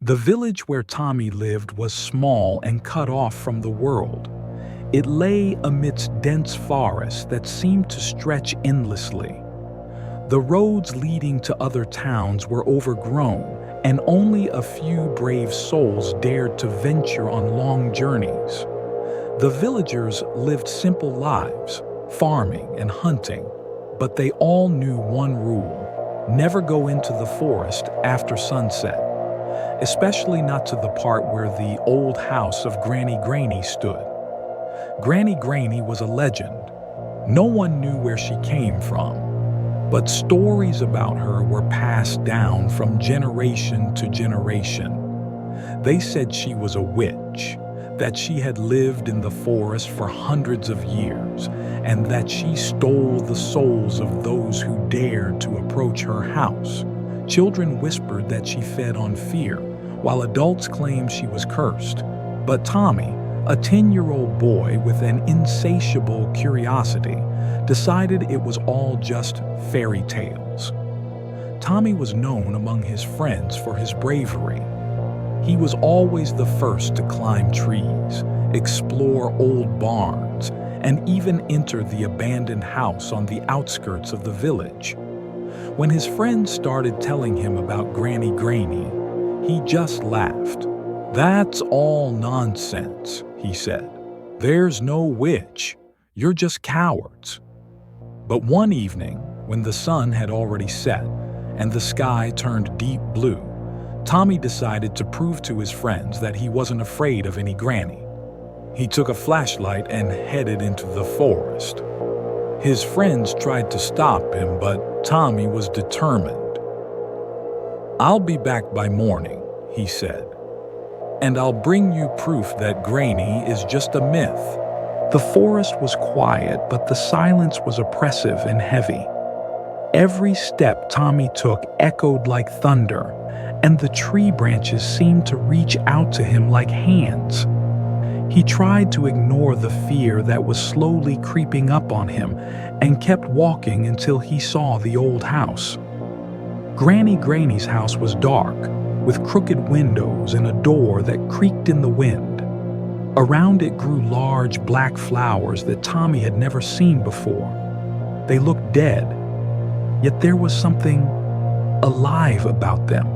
The village where Tommy lived was small and cut off from the world. It lay amidst dense forests that seemed to stretch endlessly. The roads leading to other towns were overgrown, and only a few brave souls dared to venture on long journeys. The villagers lived simple lives, farming and hunting, but they all knew one rule: never go into the forest after sunset, especially not to the part where the old house of Granny Graney stood. Granny Graney was a legend. No one knew where she came from, but stories about her were passed down from generation to generation. They said she was a witch, that she had lived in the forest for hundreds of years, and that she stole the souls of those who dared to approach her house. Children whispered that she fed on fear, while adults claimed she was cursed. But Tommy, a 10-year-old boy with an insatiable curiosity, decided it was all just fairy tales. Tommy was known among his friends for his bravery. He was always the first to climb trees, explore old barns, and even enter the abandoned house on the outskirts of the village. When his friends started telling him about Granny Graney, he just laughed. "That's all nonsense," he said. "There's no witch. You're just cowards." But one evening, when the sun had already set and the sky turned deep blue, Tommy decided to prove to his friends that he wasn't afraid of any granny. He took a flashlight and headed into the forest. His friends tried to stop him, but Tommy was determined. "I'll be back by morning," he said, "and I'll bring you proof that Granny is just a myth." The forest was quiet, but the silence was oppressive and heavy. Every step Tommy took echoed like thunder, and the tree branches seemed to reach out to him like hands. He tried to ignore the fear that was slowly creeping up on him and kept walking until he saw the old house. Granny Graney's house was dark, with crooked windows and a door that creaked in the wind. Around it grew large black flowers that Tommy had never seen before. They looked dead, yet there was something alive about them.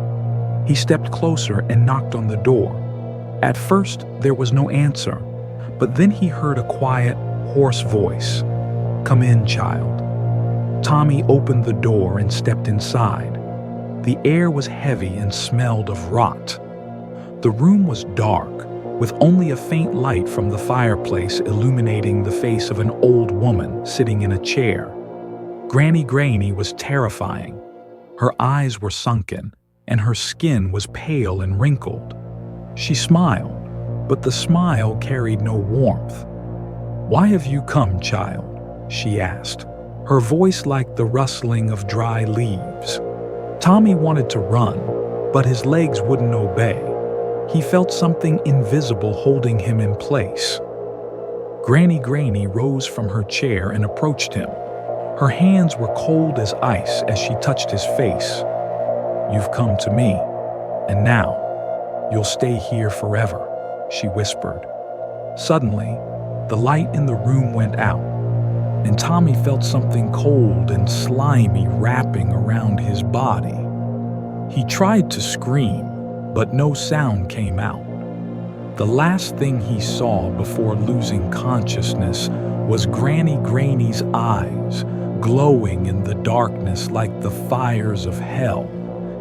He stepped closer and knocked on the door. At first, there was no answer, but then he heard a quiet, hoarse voice. "Come in, child." Tommy opened the door and stepped inside. The air was heavy and smelled of rot. The room was dark, with only a faint light from the fireplace illuminating the face of an old woman sitting in a chair. Granny Graney was terrifying. Her eyes were sunken, and her skin was pale and wrinkled. She smiled, but the smile carried no warmth. "Why have you come, child?" she asked, her voice like the rustling of dry leaves. Tommy wanted to run, but his legs wouldn't obey. He felt something invisible holding him in place. Granny Graney rose from her chair and approached him. Her hands were cold as ice as she touched his face. "You've come to me, and now you'll stay here forever," she whispered. Suddenly, the light in the room went out, and Tommy felt something cold and slimy wrapping around his body. He tried to scream, but no sound came out. The last thing he saw before losing consciousness was Granny Graney's eyes, glowing in the darkness like the fires of hell.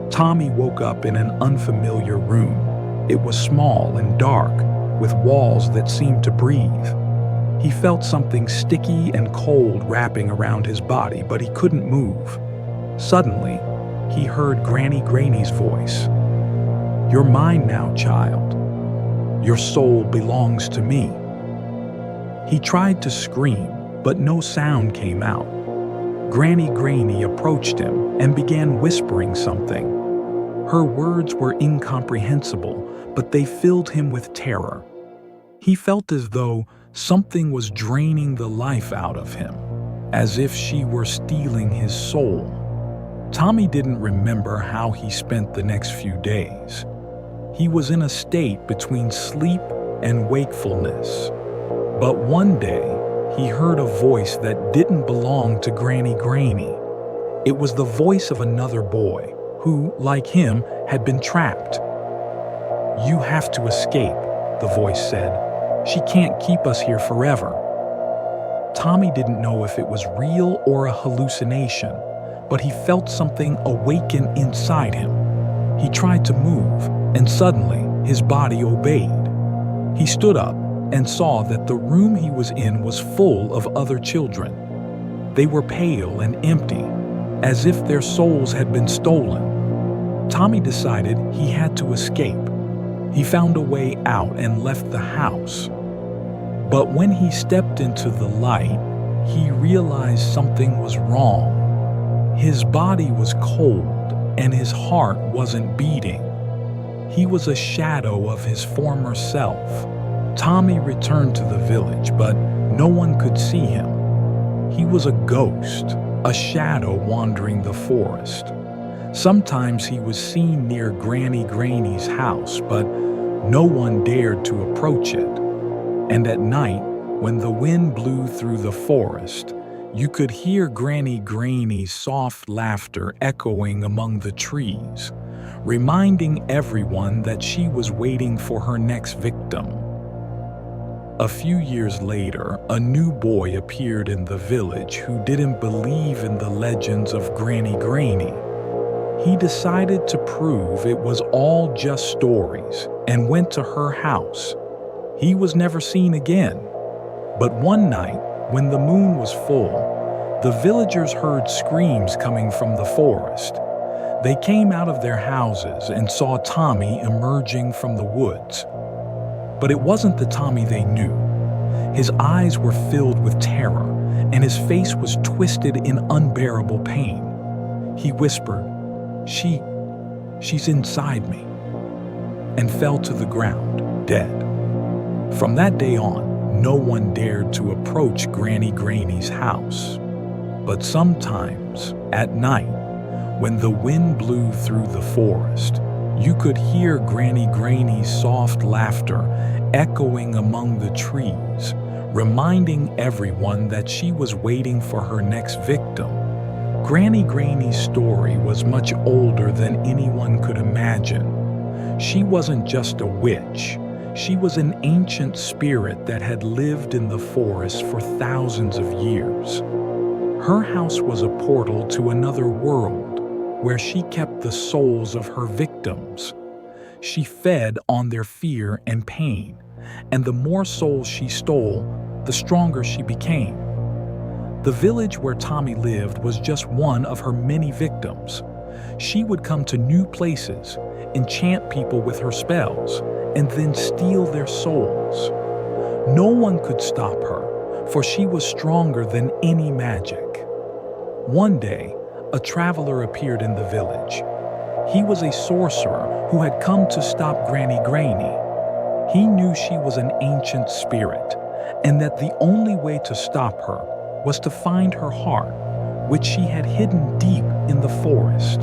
Tommy woke up in an unfamiliar room. It was small and dark, with walls that seemed to breathe. He felt something sticky and cold wrapping around his body, but he couldn't move. Suddenly, he heard Granny Graney's voice. "You're mine now, child. Your soul belongs to me." He tried to scream, but no sound came out. Granny Graney approached him and began whispering something. Her words were incomprehensible, but they filled him with terror. He felt as though something was draining the life out of him, as if she were stealing his soul. Tommy didn't remember how he spent the next few days. He was in a state between sleep and wakefulness. But one day, he heard a voice that didn't belong to Granny Graney. It was the voice of another boy who, like him, had been trapped. "You have to escape," the voice said. "She can't keep us here forever." Tommy didn't know if it was real or a hallucination, but he felt something awaken inside him. He tried to move, and suddenly his body obeyed. He stood up and saw that the room he was in was full of other children. They were pale and empty, as if their souls had been stolen. Tommy decided he had to escape. He found a way out and left the house. But when he stepped into the light, he realized something was wrong. His body was cold and his heart wasn't beating. He was a shadow of his former self. Tommy returned to the village, but no one could see him. He was a ghost, a shadow wandering the forest. Sometimes he was seen near Granny Graney's house, but no one dared to approach it. And at night, when the wind blew through the forest, you could hear Granny Graney's soft laughter echoing among the trees, reminding everyone that she was waiting for her next victim. A few years later, a new boy appeared in the village who didn't believe in the legends of Granny Graney. He decided to prove it was all just stories and went to her house. He was never seen again. But one night, when the moon was full, the villagers heard screams coming from the forest. They came out of their houses and saw Tommy emerging from the woods. But it wasn't the Tommy they knew. His eyes were filled with terror, and his face was twisted in unbearable pain. He whispered, She's inside me," and fell to the ground, dead. From that day on, no one dared to approach Granny Graney's house. But sometimes, at night, when the wind blew through the forest, you could hear Granny Graney's soft laughter echoing among the trees, reminding everyone that she was waiting for her next victim. Granny Graney's story was much older than anyone could imagine. She wasn't just a witch. She was an ancient spirit that had lived in the forest for thousands of years. Her house was a portal to another world where she kept the souls of her victims. She fed on their fear and pain, and the more souls she stole, the stronger she became. The village where Tommy lived was just one of her many victims. She would come to new places, enchant people with her spells, and then steal their souls. No one could stop her, for she was stronger than any magic. One day, a traveler appeared in the village. He was a sorcerer who had come to stop Granny Graney. He knew she was an ancient spirit, and that the only way to stop her was to find her heart, which she had hidden deep in the forest.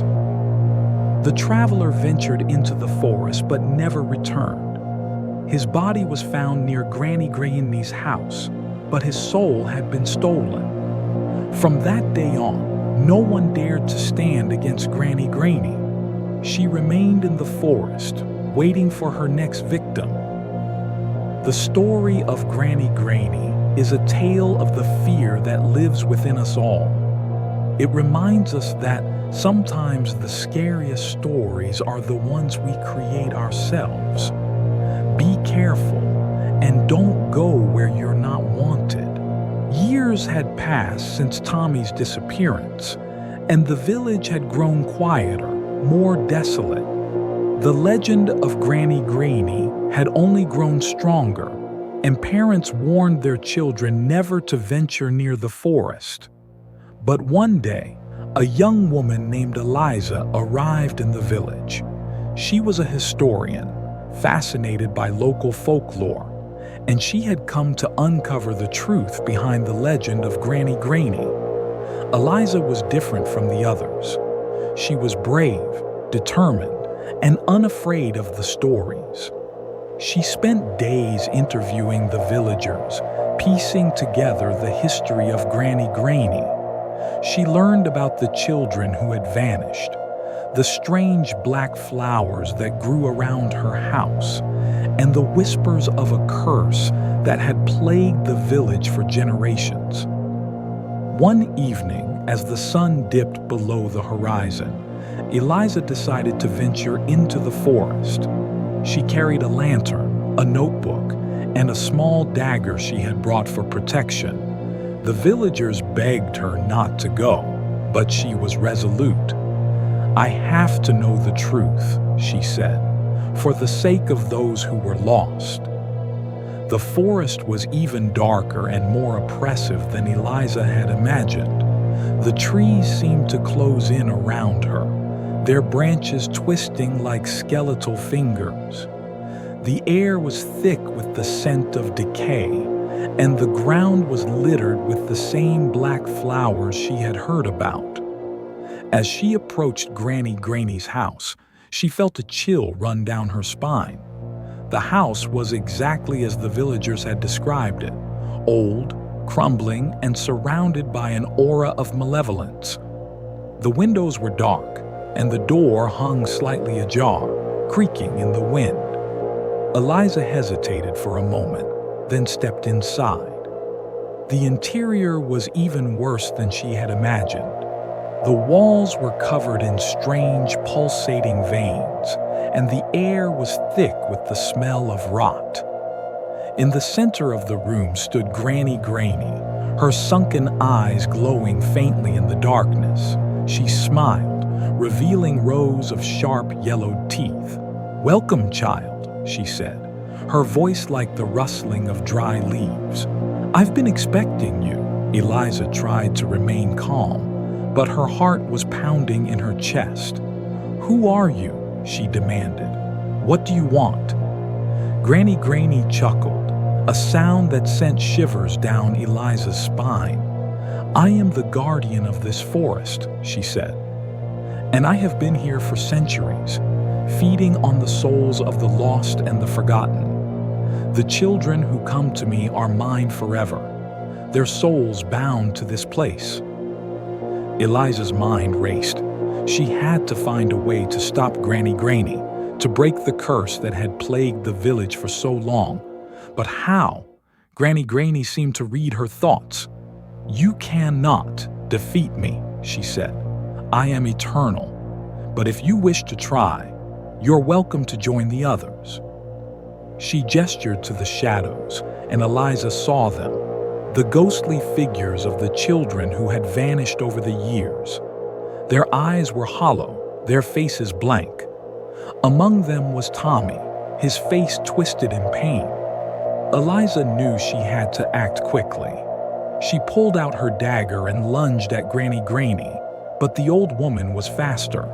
The traveler ventured into the forest but never returned. His body was found near Granny Graney's house, but his soul had been stolen. From that day on, no one dared to stand against Granny Graney. She remained in the forest, waiting for her next victim. The story of Granny Graney is a tale of the fear that lives within us all. It reminds us that sometimes the scariest stories are the ones we create ourselves. Be careful and don't go where you're not wanted. Years had passed since Tommy's disappearance, and the village had grown quieter, more desolate. The legend of Granny Graney had only grown stronger, and parents warned their children never to venture near the forest. But one day, a young woman named Eliza arrived in the village. She was a historian, fascinated by local folklore, and she had come to uncover the truth behind the legend of Granny Graney. Eliza was different from the others. She was brave, determined, and unafraid of the stories. She spent days interviewing the villagers, piecing together the history of Granny Graney. She learned about the children who had vanished, the strange black flowers that grew around her house, and the whispers of a curse that had plagued the village for generations. One evening, as the sun dipped below the horizon, Eliza decided to venture into the forest. She carried a lantern, a notebook, and a small dagger she had brought for protection. The villagers begged her not to go, but she was resolute. "I have to know the truth," she said, "for the sake of those who were lost." The forest was even darker and more oppressive than Eliza had imagined. The trees seemed to close in around her, their branches twisting like skeletal fingers. The air was thick with the scent of decay, and the ground was littered with the same black flowers she had heard about. As she approached Granny Graney's house, she felt a chill run down her spine. The house was exactly as the villagers had described it, old, crumbling, and surrounded by an aura of malevolence. The windows were dark, and the door hung slightly ajar, creaking in the wind. Eliza hesitated for a moment, then stepped inside. The interior was even worse than she had imagined. The walls were covered in strange, pulsating veins, and the air was thick with the smell of rot. In the center of the room stood Granny Graney, her sunken eyes glowing faintly in the darkness. She smiled, revealing rows of sharp, yellowed teeth. "Welcome, child," she said, her voice like the rustling of dry leaves. "I've been expecting you." Eliza tried to remain calm, but her heart was pounding in her chest. "Who are you?" she demanded. "What do you want?" Granny Graney chuckled, a sound that sent shivers down Eliza's spine. "I am the guardian of this forest," she said, "and I have been here for centuries, feeding on the souls of the lost and the forgotten. The children who come to me are mine forever, their souls bound to this place." Eliza's mind raced. She had to find a way to stop Granny Graney, to break the curse that had plagued the village for so long. But how? Granny Graney seemed to read her thoughts. "You cannot defeat me," she said. "I am eternal. But if you wish to try, you're welcome to join the others." She gestured to the shadows, and Eliza saw them, the ghostly figures of the children who had vanished over the years. Their eyes were hollow, their faces blank. Among them was Tommy, his face twisted in pain. Eliza knew she had to act quickly. She pulled out her dagger and lunged at Granny Graney, but the old woman was faster.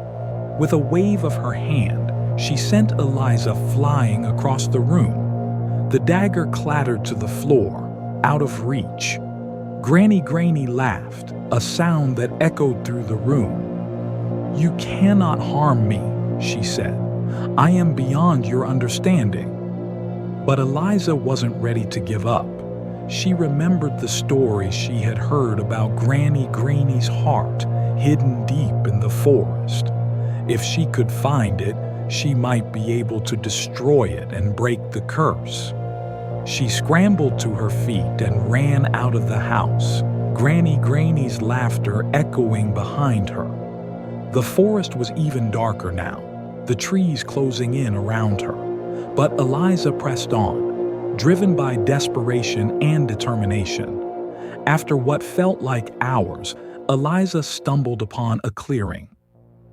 With a wave of her hand, she sent Eliza flying across the room. The dagger clattered to the floor, out of reach. Granny Graney laughed, a sound that echoed through the room. "You cannot harm me," she said. "I am beyond your understanding." But Eliza wasn't ready to give up. She remembered the stories she had heard about Granny Graney's heart hidden deep in the forest. If she could find it, she might be able to destroy it and break the curse. She scrambled to her feet and ran out of the house, Granny Graney's laughter echoing behind her. The forest was even darker now, the trees closing in around her. But Eliza pressed on, driven by desperation and determination. After what felt like hours, Eliza stumbled upon a clearing.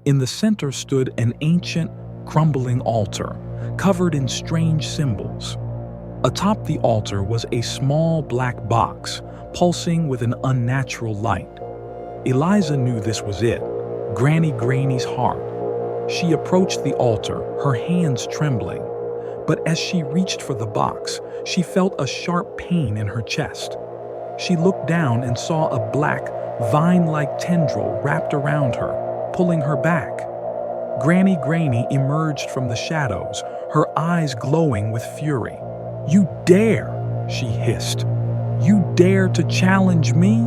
In the center stood an ancient, crumbling altar, covered in strange symbols. Atop the altar was a small black box, pulsing with an unnatural light. Eliza knew this was it, Granny Graney's heart. She approached the altar, her hands trembling. But as she reached for the box, she felt a sharp pain in her chest. She looked down and saw a black, vine-like tendril wrapped around her, pulling her back. Granny Granny emerged from the shadows, her eyes glowing with fury. "You dare!" she hissed. "You dare to challenge me?"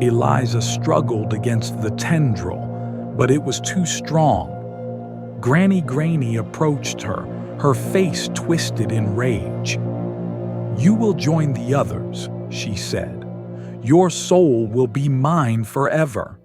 Eliza struggled against the tendril, but it was too strong. Granny Granny approached her, her face twisted in rage. "You will join the others," she said. "Your soul will be mine forever."